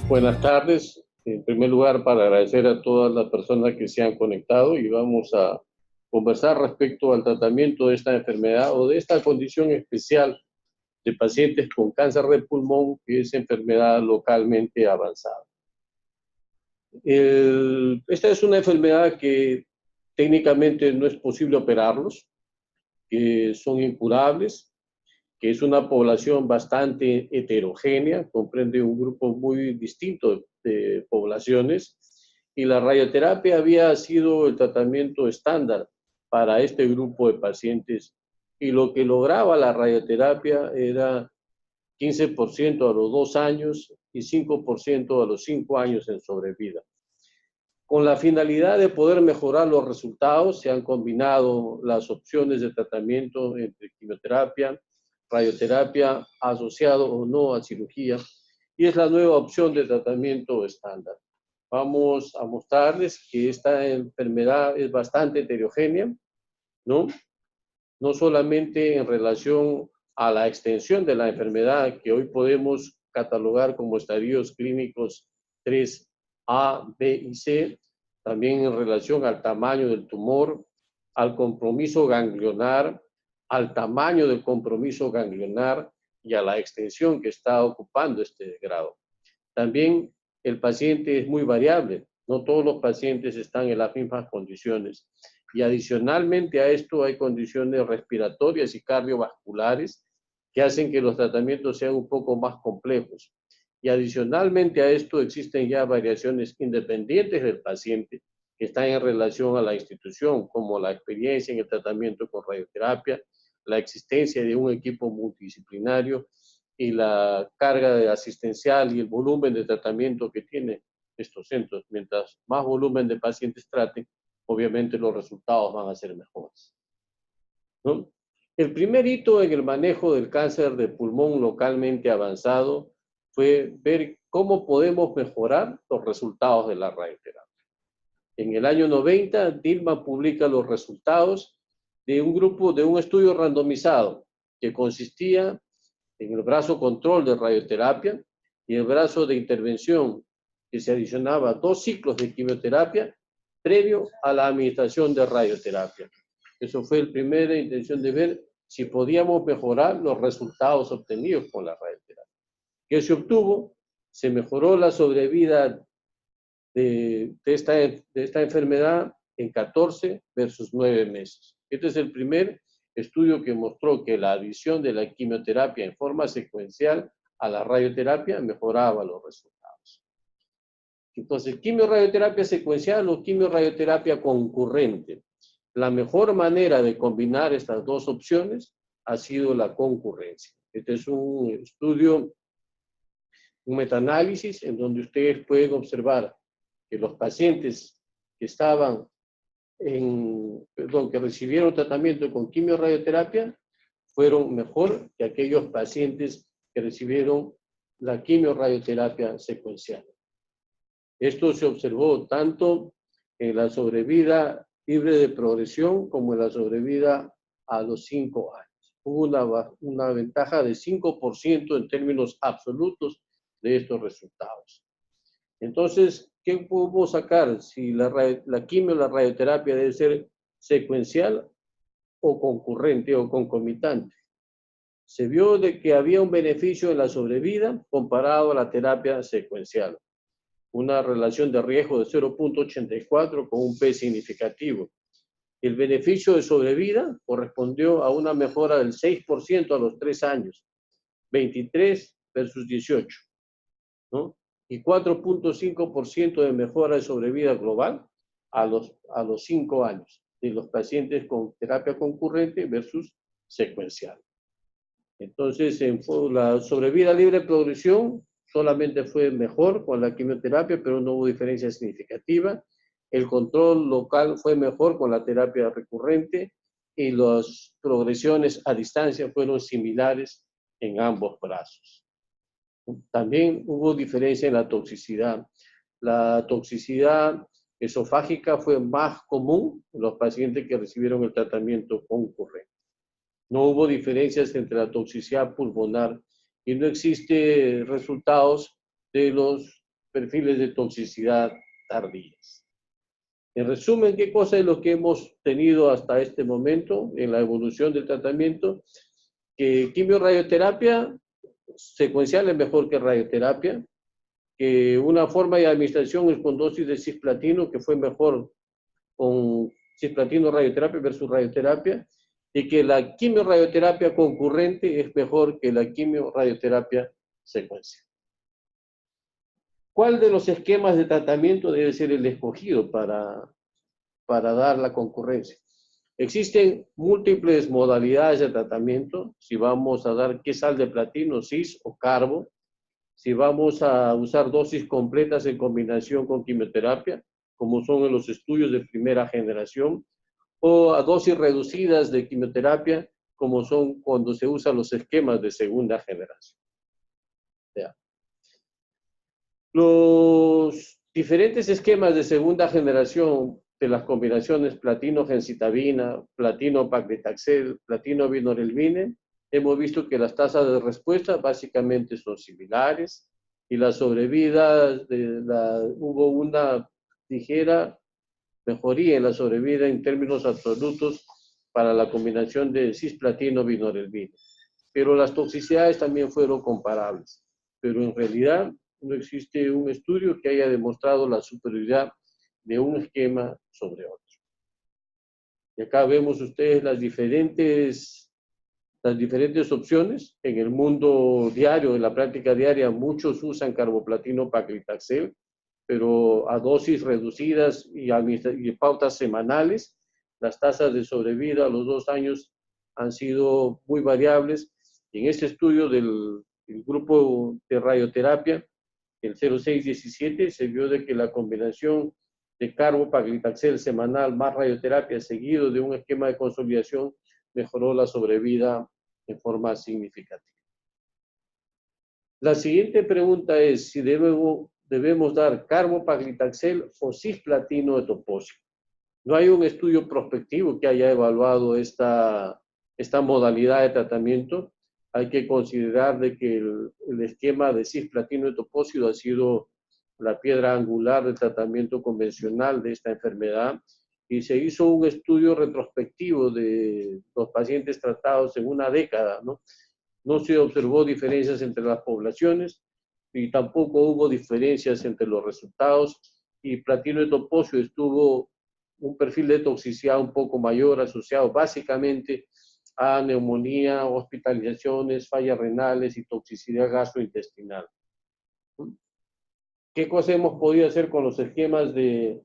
Buenas tardes. En primer lugar, para agradecer a todas las personas que se han conectado y vamos a conversar respecto al tratamiento de esta enfermedad o de esta condición especial de pacientes con cáncer de pulmón, que es enfermedad localmente avanzada. Esta es una enfermedad que técnicamente no es posible operarlos, que son incurables, que es una población bastante heterogénea, comprende un grupo muy distinto de poblaciones, y la radioterapia había sido el tratamiento estándar para este grupo de pacientes, y lo que lograba la radioterapia era 15% a los 2 años y 5% a los 5 años en sobrevida. Con la finalidad de poder mejorar los resultados, se han combinado las opciones de tratamiento entre quimioterapia, radioterapia, asociado o no a cirugía, y es la nueva opción de tratamiento estándar. Vamos a mostrarles que esta enfermedad es bastante heterogénea, ¿no? No solamente en relación a la extensión de la enfermedad, que hoy podemos catalogar como estadios clínicos 3A, B y C, también en relación al tamaño del tumor, al compromiso ganglionar, al tamaño del compromiso ganglionar y a la extensión que está ocupando este grado. También el paciente es muy variable, no todos los pacientes están en las mismas condiciones. Y adicionalmente a esto hay condiciones respiratorias y cardiovasculares que hacen que los tratamientos sean un poco más complejos. Y adicionalmente a esto existen ya variaciones independientes del paciente que están en relación a la institución, como la experiencia en el tratamiento con radioterapia, la existencia de un equipo multidisciplinario y la carga asistencial y el volumen de tratamiento que tienen estos centros. Mientras más volumen de pacientes traten, obviamente los resultados van a ser mejores, ¿no? El primer hito en el manejo del cáncer de pulmón localmente avanzado fue ver cómo podemos mejorar los resultados de la radioterapia. En el año 90, Dilma publica los resultados de un estudio randomizado que consistía en el brazo control de radioterapia y el brazo de intervención, que se adicionaba 2 ciclos de quimioterapia previo a la administración de radioterapia. Eso fue la primera intención de ver si podíamos mejorar los resultados obtenidos con la radioterapia. ¿Qué se obtuvo? Se mejoró la sobrevida de esta enfermedad en 14 versus 9 meses. Este es el primer estudio que mostró que la adición de la quimioterapia en forma secuencial a la radioterapia mejoraba los resultados. Entonces, quimioradioterapia secuencial o quimioradioterapia concurrente. La mejor manera de combinar estas dos opciones ha sido la concurrencia. Este es un estudio, un metaanálisis en donde ustedes pueden observar que los pacientes que que recibieron tratamiento con quimioradioterapia fueron mejor que aquellos pacientes que recibieron la quimioradioterapia secuencial. Esto se observó tanto en la sobrevida libre de progresión como en la sobrevida a los 5 años. Hubo una ventaja de 5% en términos absolutos de estos resultados. Entonces, ¿qué podemos sacar? Si la quimio, la radioterapia debe ser secuencial o concurrente o concomitante. Se vio de que había un beneficio en la sobrevida comparado a la terapia secuencial. Una relación de riesgo de 0.84 con un P significativo. El beneficio de sobrevida correspondió a una mejora del 6% a los 3 años, 23 versus 18, ¿no? Y 4.5% de mejora de sobrevida global a los 5 años de los pacientes con terapia concurrente versus secuencial. Entonces, la sobrevida libre de progresión solamente fue mejor con la quimioterapia, pero no hubo diferencia significativa. El control local fue mejor con la terapia recurrente y las progresiones a distancia fueron similares en ambos brazos. También hubo diferencia en la toxicidad. La toxicidad esofágica fue más común en los pacientes que recibieron el tratamiento concurrente. No hubo diferencias entre la toxicidad pulmonar y no existen resultados de los perfiles de toxicidad tardías. En resumen, ¿qué cosa es lo que hemos tenido hasta este momento en la evolución del tratamiento? Que quimio-radioterapia secuencial es mejor que radioterapia, que una forma de administración es con dosis de cisplatino, que fue mejor con cisplatino radioterapia versus radioterapia, y que la quimio-radioterapia concurrente es mejor que la quimio-radioterapia secuencial. ¿Cuál de los esquemas de tratamiento debe ser el escogido para dar la concurrencia? Existen múltiples modalidades de tratamiento, si vamos a dar qué sal de platino, cis o carbo, si vamos a usar dosis completas en combinación con quimioterapia, como son en los estudios de primera generación, o a dosis reducidas de quimioterapia, como son cuando se usan los esquemas de segunda generación. Ya. Los diferentes esquemas de segunda generación de las combinaciones platino-gencitabina, platino-paclitaxel, platino-vinorelbine, hemos visto que las tasas de respuesta básicamente son similares y la sobrevida, hubo una ligera mejoría en la sobrevida en términos absolutos para la combinación de cisplatino-vinorelbine. Pero las toxicidades también fueron comparables. Pero en realidad no existe un estudio que haya demostrado la superioridad de un esquema sobre otro. Y acá vemos ustedes las diferentes opciones. En el mundo diario, en la práctica diaria, muchos usan carboplatino paclitaxel, pero a dosis reducidas y pautas semanales. Las tasas de sobrevida a los 2 años han sido muy variables. Y en este estudio del grupo de radioterapia, el 0617, se vio de que la combinación de carbopaclitaxel semanal más radioterapia seguido de un esquema de consolidación mejoró la sobrevida en forma significativa. La siguiente pregunta es si debemos dar carbopaclitaxel o cisplatino etopósico. No hay un estudio prospectivo que haya evaluado esta modalidad de tratamiento. Hay que considerar de que el esquema de cisplatino etopósido ha sido la piedra angular del tratamiento convencional de esta enfermedad y se hizo un estudio retrospectivo de los pacientes tratados en una década, ¿no? No se observó diferencias entre las poblaciones y tampoco hubo diferencias entre los resultados y platino etopósido estuvo un perfil de toxicidad un poco mayor asociado básicamente a neumonía, hospitalizaciones, fallas renales y toxicidad gastrointestinal. ¿Qué cosa hemos podido hacer con los esquemas de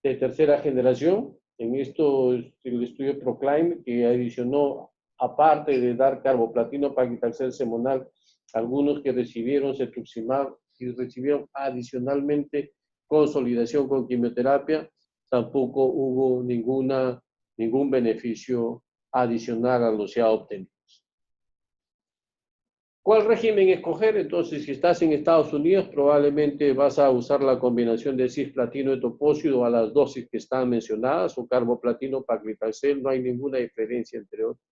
tercera generación? En esto, el estudio Proclaim, que adicionó, aparte de dar carboplatino paclitaxel semanal, algunos que recibieron cetuximab y recibieron adicionalmente consolidación con quimioterapia, tampoco hubo ningún beneficio adicional a los ya obtenidos. ¿Cuál régimen escoger? Entonces, si estás en Estados Unidos, probablemente vas a usar la combinación de cisplatino etopósido a las dosis que están mencionadas, o carboplatino paclitaxel, no hay ninguna diferencia entre otros.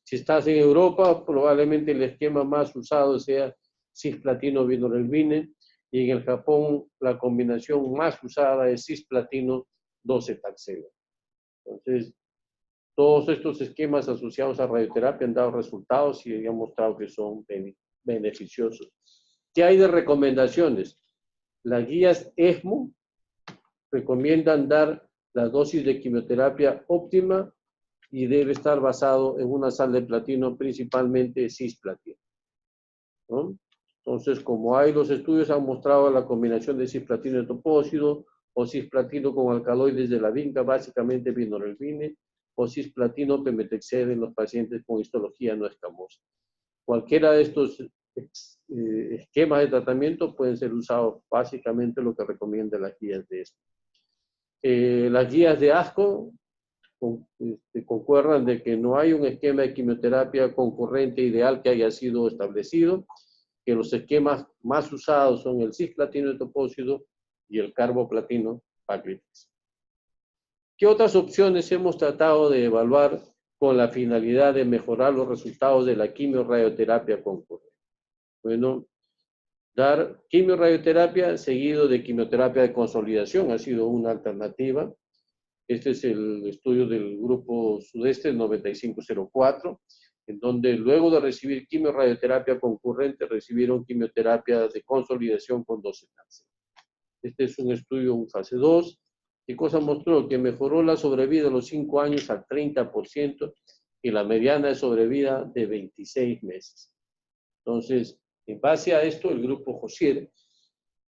Si estás en Europa, probablemente el esquema más usado sea cisplatino vinorelbine, y en el Japón la combinación más usada es cisplatino 12-taxel. Entonces, todos estos esquemas asociados a radioterapia han dado resultados y han mostrado que son beneficiosos. ¿Qué hay de recomendaciones? Las guías ESMO recomiendan dar la dosis de quimioterapia óptima y debe estar basado en una sal de platino, principalmente cisplatino, ¿no? Entonces, como hay los estudios han mostrado la combinación de cisplatino etopósido o cisplatino con alcaloides de la vinca, básicamente vinorelbine, o cisplatino pemetrexed en los pacientes con histología no escamosa. Cualquiera de estos esquemas de tratamiento pueden ser usados, básicamente lo que recomiendan las guías de esto. Las guías de ASCO concuerdan de que no hay un esquema de quimioterapia concurrente ideal que haya sido establecido, que los esquemas más usados son el cisplatino etopósido y el carboplatino paclitaxel. ¿Qué otras opciones hemos tratado de evaluar con la finalidad de mejorar los resultados de la quimio-radioterapia concurrente? Bueno, Dar quimio-radioterapia seguido de quimioterapia de consolidación ha sido una alternativa. Este es el estudio del grupo sudeste 9504, en donde luego de recibir quimio-radioterapia concurrente recibieron quimioterapia de consolidación con docetaxel. Este es un estudio en fase 2. ¿Qué cosa mostró? Que mejoró la sobrevida a los 5 años al 30% y la mediana de sobrevida de 26 meses. Entonces, en base a esto, el grupo Josier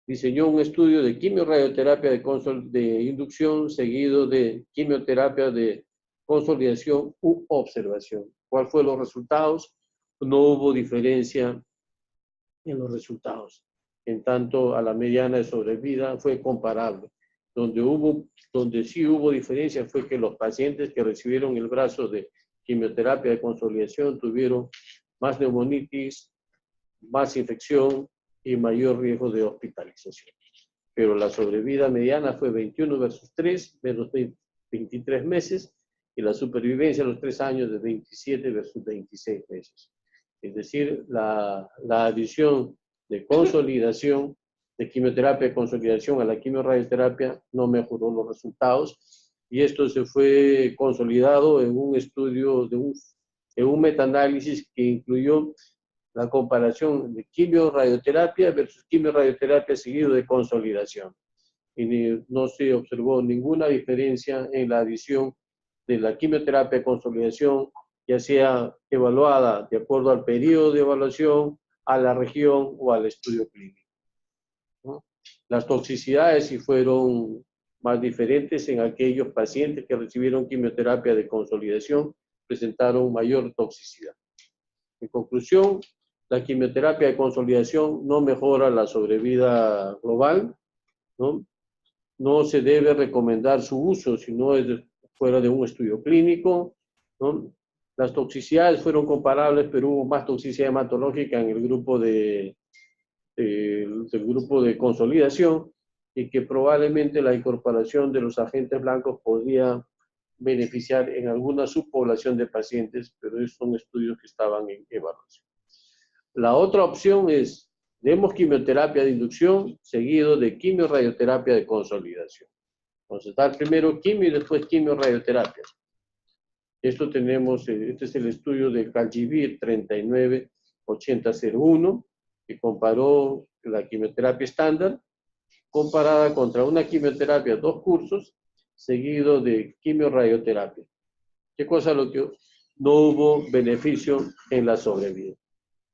diseñó un estudio de quimio-radioterapia de inducción seguido de quimioterapia de consolidación u observación. ¿Cuál fue los resultados? No hubo diferencia en los resultados. En tanto, a la mediana de sobrevida fue comparable. Donde sí hubo diferencia fue que los pacientes que recibieron el brazo de quimioterapia de consolidación tuvieron más neumonitis, más infección y mayor riesgo de hospitalización. Pero la sobrevida mediana fue 21 versus 3, menos 23 meses, y la supervivencia a los 3 años de 27 versus 26 meses. Es decir, la adición de consolidación, de quimioterapia de consolidación a la quimiorradioterapia no mejoró los resultados, y esto se fue consolidado en un estudio, en un metaanálisis que incluyó la comparación de quimio-radioterapia versus quimio-radioterapia seguido de consolidación. Y no se observó ninguna diferencia en la adición de la quimioterapia de consolidación, ya sea evaluada de acuerdo al periodo de evaluación, a la región o al estudio clínico, ¿no? Las toxicidades sí fueron más diferentes en aquellos pacientes que recibieron quimioterapia de consolidación, presentaron mayor toxicidad. En conclusión, la quimioterapia de consolidación no mejora la sobrevida global, ¿no? No se debe recomendar su uso si no es fuera de un estudio clínico, ¿no? Las toxicidades fueron comparables, pero hubo más toxicidad hematológica en el grupo del grupo de consolidación, y que probablemente la incorporación de los agentes blancos podría beneficiar en alguna subpoblación de pacientes, pero esos son estudios que estaban en evaluación. La otra opción es, demos quimioterapia de inducción seguido de quimio-radioterapia de consolidación. Entonces, dar primero quimio y después quimio-radioterapia. Esto tenemos, este es el estudio de Calgivir 398001, que comparó la quimioterapia estándar comparada contra una quimioterapia 2 cursos seguido de quimio-radioterapia. ¿Qué cosa? Lo que no hubo beneficio en la sobrevida.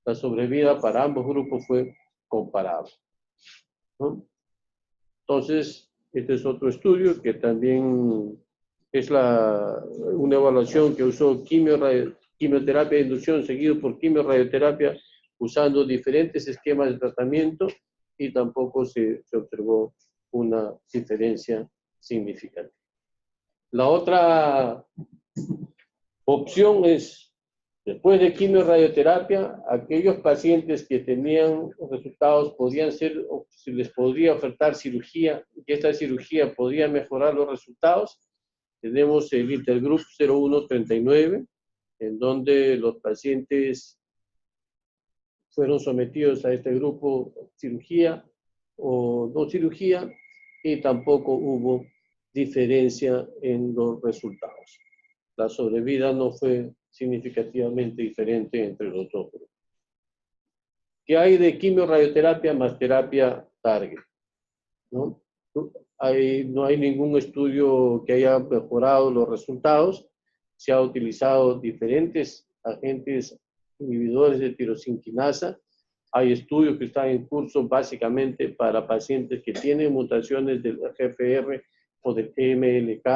La sobrevida para ambos grupos fue comparable, ¿no? Entonces, este es otro estudio que también es una evaluación que usó quimioterapia de inducción seguido por quimio-radioterapia usando diferentes esquemas de tratamiento, y tampoco se observó una diferencia significativa. La otra opción es, después de quimio-radioterapia, aquellos pacientes que tenían resultados podían ser, o se les podría ofertar cirugía, que esta cirugía podría mejorar los resultados. Tenemos el Intergroup 0139, en donde los pacientes fueron sometidos a este grupo cirugía o no cirugía, y tampoco hubo diferencia en los resultados. La sobrevida no fue significativamente diferente entre los dos grupos. ¿Qué hay de quimio-radioterapia más terapia target? ¿No? No hay ningún estudio que haya mejorado los resultados. Se ha utilizado diferentes agentes inhibidores de tirosinquinasa. Hay estudios que están en curso básicamente para pacientes que tienen mutaciones del GFR o del MLK.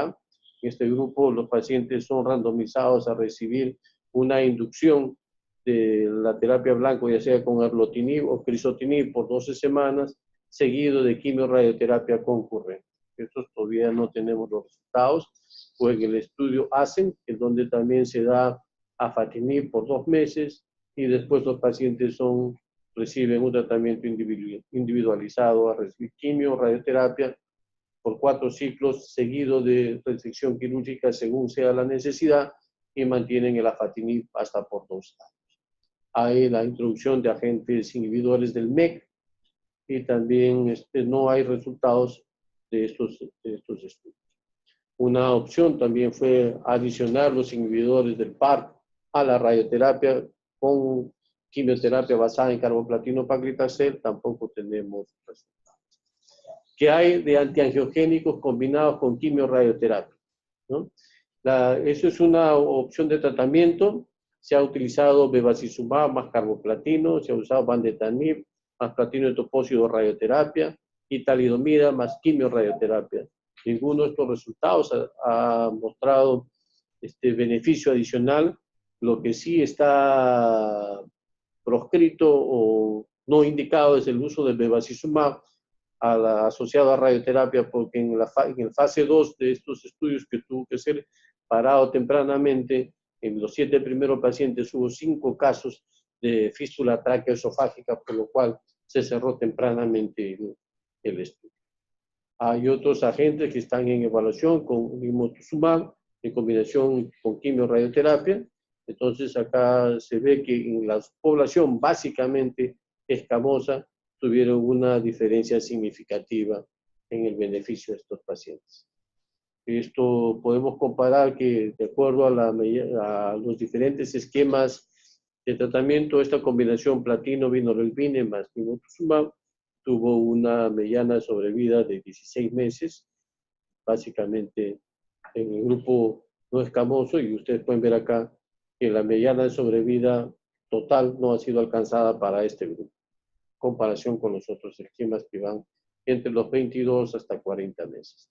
En este grupo los pacientes son randomizados a recibir una inducción de la terapia blanco, ya sea con erlotinib o crizotinib por 12 semanas, seguido de quimio-radioterapia concurrente. Estos todavía no tenemos los resultados, o en el estudio ASCEN, en donde también se da afatinib por 2 meses, y después los pacientes reciben un tratamiento individualizado a recibir quimio-radioterapia por 4 ciclos, seguido de resección quirúrgica según sea la necesidad, y mantienen el afatinib hasta por 2 años. Hay la introducción de agentes inhibidores del MEK, y también no hay resultados de estos estudios. Una opción también fue adicionar los inhibidores del PARP a la radioterapia con quimioterapia basada en carboplatino paclitaxel, tampoco tenemos resultados. ¿Qué hay de antiangiogénicos combinados con quimioradioterapia? ¿No? Eso es una opción de tratamiento. Se ha utilizado bevacizumab más carboplatino, se ha usado vandetanib más platino de topósido radioterapia y talidomida más quimioradioterapia. Ninguno de estos resultados ha mostrado beneficio adicional. Lo que sí está proscrito o no indicado es el uso del bevacizumab asociado a radioterapia, porque en el fase 2 de estos estudios que tuvo que ser parado tempranamente, en los 7 primeros pacientes hubo 5 casos de fístula traqueoesofágica, por lo cual se cerró tempranamente el estudio. Hay otros agentes que están en evaluación con nimotuzumab en combinación con quimioradioterapia. Entonces acá se ve que en la población básicamente escamosa tuvieron una diferencia significativa en el beneficio de estos pacientes. Esto podemos comparar que de acuerdo a los diferentes esquemas de tratamiento, esta combinación platino-vinorelbine más nimotuzumab tuvo una mediana sobrevida de 16 meses, básicamente en el grupo no escamoso, y ustedes pueden ver acá que la mediana de sobrevida total no ha sido alcanzada para este grupo, en comparación con los otros esquemas que van entre los 22 hasta 40 meses.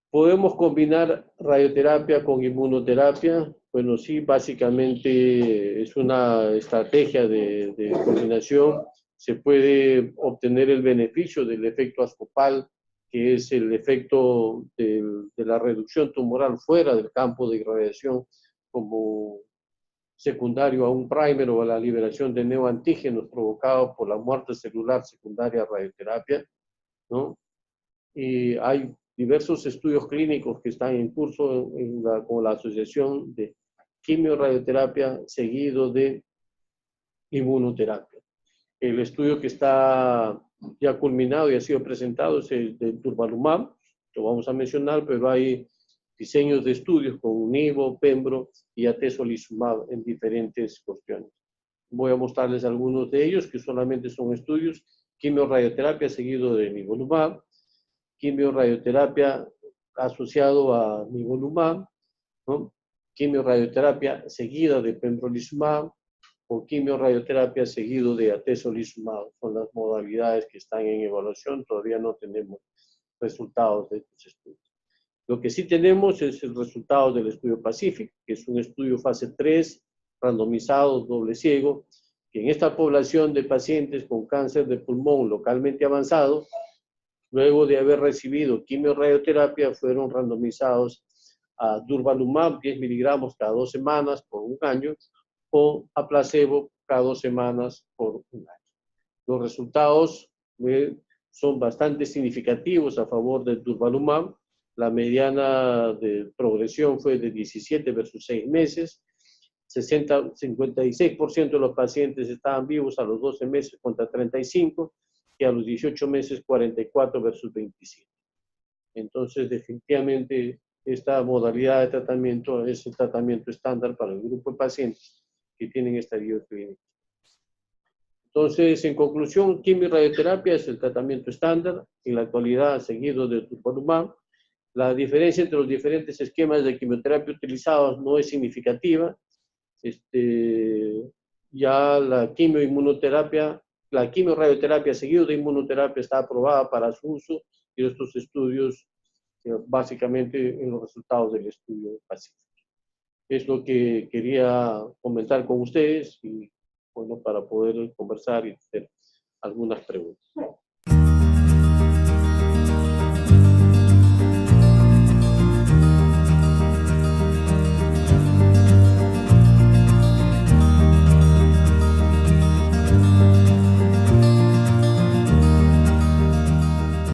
¿Podemos combinar radioterapia con inmunoterapia? Bueno, sí, básicamente es una estrategia de combinación. Se puede obtener el beneficio del efecto abscopal, que es el efecto de la reducción tumoral fuera del campo de irradiación como secundario a un primer o a la liberación de neoantígenos provocados por la muerte celular secundaria a radioterapia, ¿no? Y hay diversos estudios clínicos que están en curso con la asociación de quimioradioterapia seguido de inmunoterapia. El estudio que está ya culminado y ha sido presentado es el de durvalumab, lo vamos a mencionar, pero hay diseños de estudios con nivo, pembro y atezolizumab en diferentes cuestiones. Voy a mostrarles algunos de ellos que solamente son estudios: quimioradioterapia seguido de nivolumab, quimioradioterapia asociado a nivolumab, ¿no? Quimioradioterapia seguida de pembrolizumab o quimioradioterapia seguido de atezolizumab. Son las modalidades que están en evaluación. Todavía no tenemos resultados de estos estudios. Lo que sí tenemos es el resultado del estudio Pacific, que es un estudio fase 3, randomizado, doble ciego, que en esta población de pacientes con cáncer de pulmón localmente avanzado, luego de haber recibido quimioradioterapia, fueron randomizados a durvalumab 10 miligramos cada 2 semanas por un año o a placebo cada 2 semanas por un año. Los resultados son bastante significativos a favor del durvalumab. La mediana de progresión fue de 17 versus 6 meses. 56% de los pacientes estaban vivos a los 12 meses contra 35%, y a los 18 meses 44 versus 27. Entonces, definitivamente, esta modalidad de tratamiento es el tratamiento estándar para el grupo de pacientes que tienen estadio clínico. Entonces, en conclusión, quimioradioterapia es el tratamiento estándar en la actualidad seguido de durvalumab. La diferencia entre los diferentes esquemas de quimioterapia utilizados no es significativa. Ya la quimioinmunoterapia, la quimioradioterapia seguido de inmunoterapia está aprobada para su uso, y estos estudios básicamente en los resultados del estudio Pacífico. Es lo que quería comentar con ustedes y bueno, para poder conversar y hacer algunas preguntas.